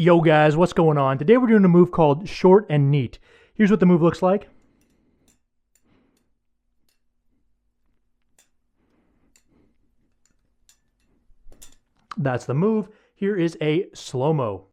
Yo guys, what's going on? Today we're doing a move called short and neat. Here's what the move looks like. That's the move. Here is a slow-mo.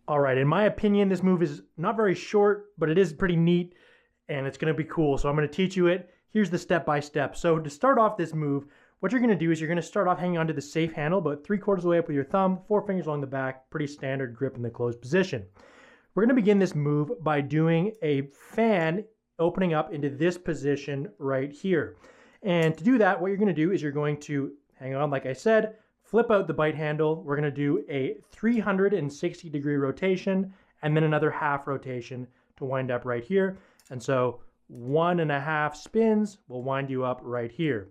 All right, in my opinion, this move is not very short, but it is pretty neat and it's gonna be cool. So I'm gonna teach you it. Here's the step-by-step. So to start off this move, what you're gonna do is you're gonna start off hanging onto the safe handle about 3/4 of the way up with your thumb, 4 fingers along the back, pretty standard grip in the closed position. We're gonna begin this move by doing a fan opening up into this position right here. And to do that, what you're gonna do is you're going to, hang on, like I said, flip out the bite handle. We're gonna do a 360-degree rotation and then another half rotation to wind up right here. And so 1.5 spins will wind you up right here.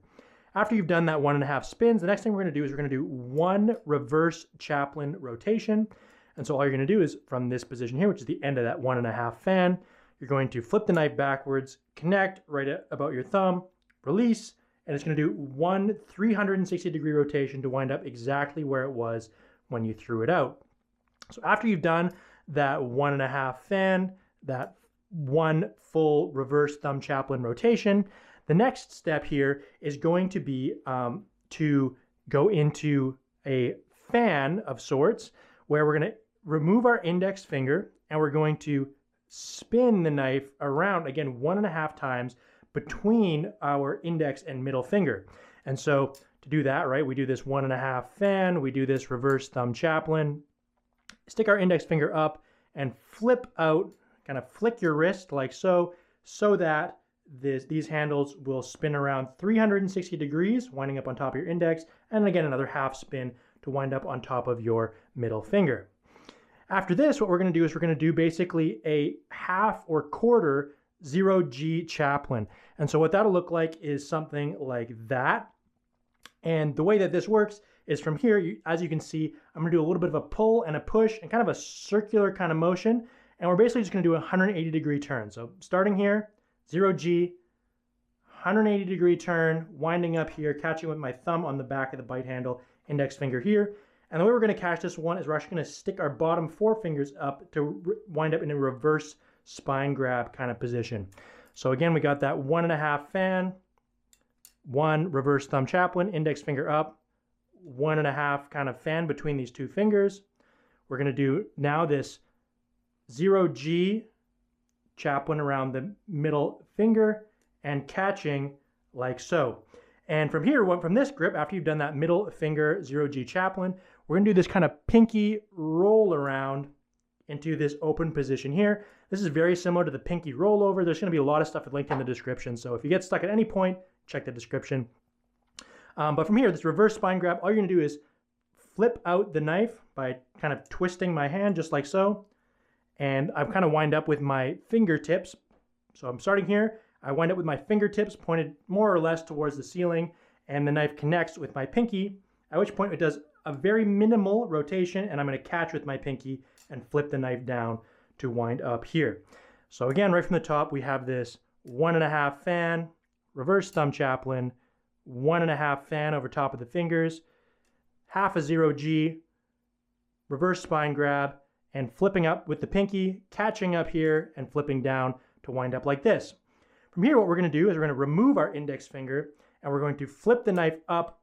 After you've done that 1.5 spins, the next thing we're gonna do is we're gonna do 1 reverse chaplain rotation. And so all you're gonna do is from this position here, which is the end of that 1.5 fan, you're going to flip the knife backwards, connect right at about your thumb, release, and it's gonna do 1 360-degree rotation to wind up exactly where it was when you threw it out. So after you've done that 1.5 fan, that 1 full reverse thumb chaplain rotation, the next step here is going to be to go into a fan of sorts where we're gonna remove our index finger and we're going to spin the knife around, again, 1.5 times between our index and middle finger. And so to do that, right, we do this 1.5 fan, we do this reverse thumb chaplain, stick our index finger up and flip out, kind of flick your wrist like so, so that these handles will spin around 360 degrees, winding up on top of your index, and again, another half spin to wind up on top of your middle finger. After this, what we're gonna do is we're gonna do basically a half or quarter 0G chaplain. And so what that'll look like is something like that. And the way that this works is from here, as you can see, I'm gonna do a little bit of a pull and a push and kind of a circular kind of motion. And we're basically just gonna do a 180-degree turn. So starting here, 0G, 180-degree turn, winding up here, catching with my thumb on the back of the bite handle, index finger here. And the way we're gonna catch this one is we're actually gonna stick our bottom 4 fingers up to wind up in a reverse spine grab kind of position. So again, we got that 1.5 fan, 1 reverse thumb chaplain, index finger up, 1.5 kind of fan between these 2 fingers. We're gonna do now this 0G chaplain around the middle finger and catching like so. And from here, from this grip, after you've done that middle finger 0G chaplain, we're gonna do this kind of pinky roll around into this open position here. This is very similar to the pinky rollover. There's gonna be a lot of stuff linked in the description. So if you get stuck at any point, check the description. But from here, this reverse spine grab, all you're gonna do is flip out the knife by kind of twisting my hand just like so. And I've kind of wind up with my fingertips. So I'm starting here. I wind up with my fingertips pointed more or less towards the ceiling, and the knife connects with my pinky, at which point it does a very minimal rotation, and I'm gonna catch with my pinky and flip the knife down to wind up here. So again, right from the top, we have this 1.5 fan, reverse thumb chaplain, 1.5 fan over top of the fingers, half a 0G, reverse spine grab, and flipping up with the pinky, catching up here, and flipping down to wind up like this. From here, what we're gonna do is we're gonna remove our index finger, and we're going to flip the knife up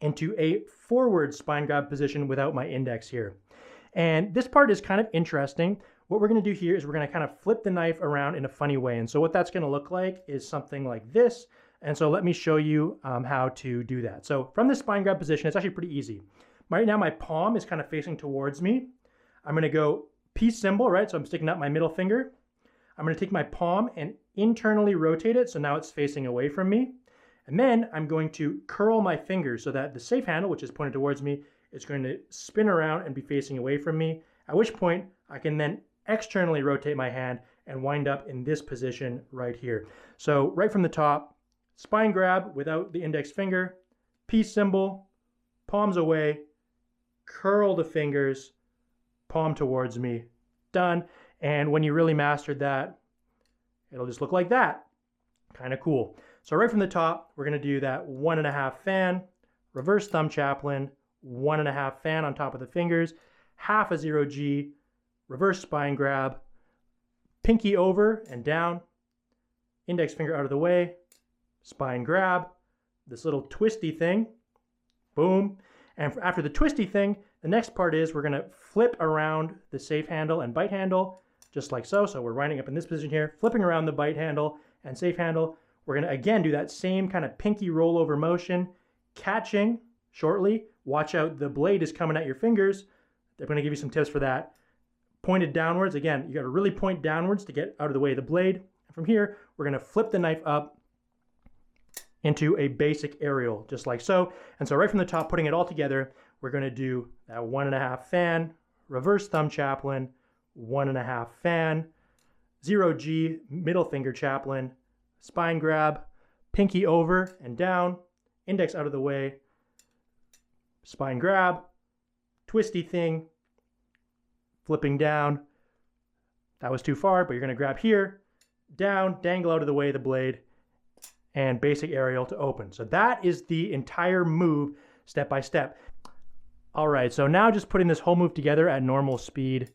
into a forward spine grab position without my index here. And this part is kind of interesting. What we're going to do here is we're going to kind of flip the knife around in a funny way. And so what that's going to look like is something like this. And so let me show you how to do that. So from the spine grab position, it's actually pretty easy. Right now my palm is kind of facing towards me. I'm going to go peace symbol, right? So I'm sticking out my middle finger. I'm going to take my palm and internally rotate it. So now it's facing away from me. And then I'm going to curl my fingers so that the safe handle, which is pointed towards me, is going to spin around and be facing away from me. At which point I can then externally rotate my hand and wind up in this position right here. So right from the top, spine grab without the index finger, peace symbol, palms away, curl the fingers, palm towards me, done. And when you really mastered that, it'll just look like that. Kind of cool. So right from the top, we're going to do that 1.5 fan, reverse thumb chaplain, 1.5 fan on top of the fingers, half a 0G, reverse spine grab, pinky over and down, index finger out of the way, spine grab, this little twisty thing, boom. And after the twisty thing, the next part is we're going to flip around the safe handle and bite handle, just like so. So we're winding up in this position here, flipping around the bite handle and safe handle. We're going to again do that same kind of pinky rollover motion, catching shortly. Watch out, the blade is coming at your fingers. They're going to give you some tips for that. Pointed downwards. Again, you got to really point downwards to get out of the way of the blade. And from here, we're going to flip the knife up into a basic aerial, just like so. And so right from the top, putting it all together, we're going to do that 1.5 fan, reverse thumb chaplain, 1.5 fan, 0G, middle finger chaplain, spine grab, pinky over and down, index out of the way, spine grab, twisty thing, flipping down. That was too far, but you're going to grab here, down, dangle out of the way of the blade, and basic aerial to open. So that is the entire move step by step. All right, so now just putting this whole move together at normal speed.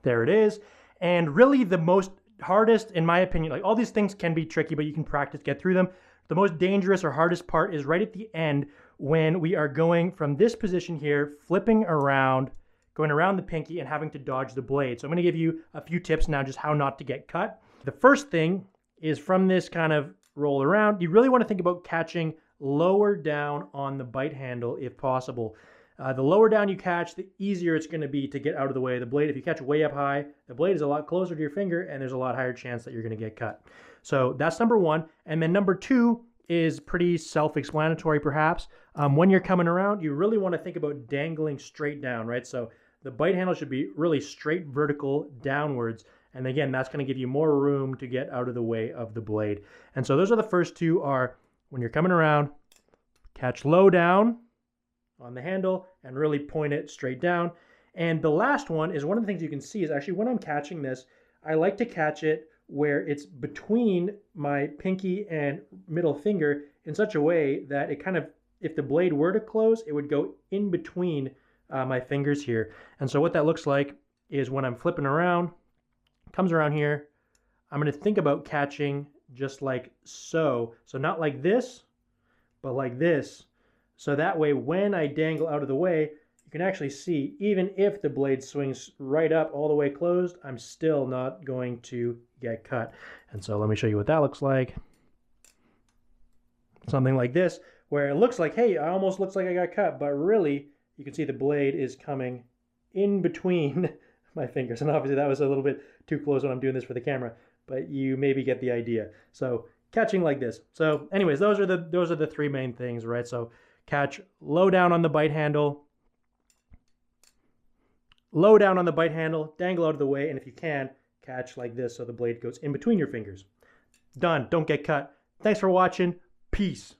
There it is. And really the most hardest, in my opinion, like all these things can be tricky, but you can practice, get through them. The most dangerous or hardest part is right at the end when we are going from this position here, flipping around, going around the pinky and having to dodge the blade. So I'm going to give you a few tips now just how not to get cut. The first thing is from this kind of roll around, you really want to think about catching lower down on the bite handle if possible. The lower down you catch, the easier it's going to be to get out of the way of the blade. If you catch way up high, the blade is a lot closer to your finger and there's a lot higher chance that you're going to get cut. So that's number one. And then number two is pretty self-explanatory perhaps. When you're coming around, you really want to think about dangling straight down, right? So the bite handle should be really straight vertical downwards. And again, that's going to give you more room to get out of the way of the blade. And so those are the first two are when you're coming around, catch low down on the handle and really point it straight down. And the last one is one of the things you can see is actually when I'm catching this, I like to catch it where it's between my pinky and middle finger in such a way that it kind of, if the blade were to close, it would go in between my fingers here. And so what that looks like is when I'm flipping around, comes around here, I'm going to think about catching just like so. So not like this, but like this. So that way, when I dangle out of the way, you can actually see, even if the blade swings right up all the way closed, I'm still not going to get cut. And so let me show you what that looks like. Something like this, where it looks like, hey, it almost looks like I got cut, but really, you can see the blade is coming in between my fingers. And obviously that was a little bit too close when I'm doing this for the camera, but you maybe get the idea. So catching like this. So anyways, those are the three main things, right? So catch low down on the bite handle, dangle out of the way, and if you can, catch like this so the blade goes in between your fingers. Done. Don't get cut. Thanks for watching. Peace.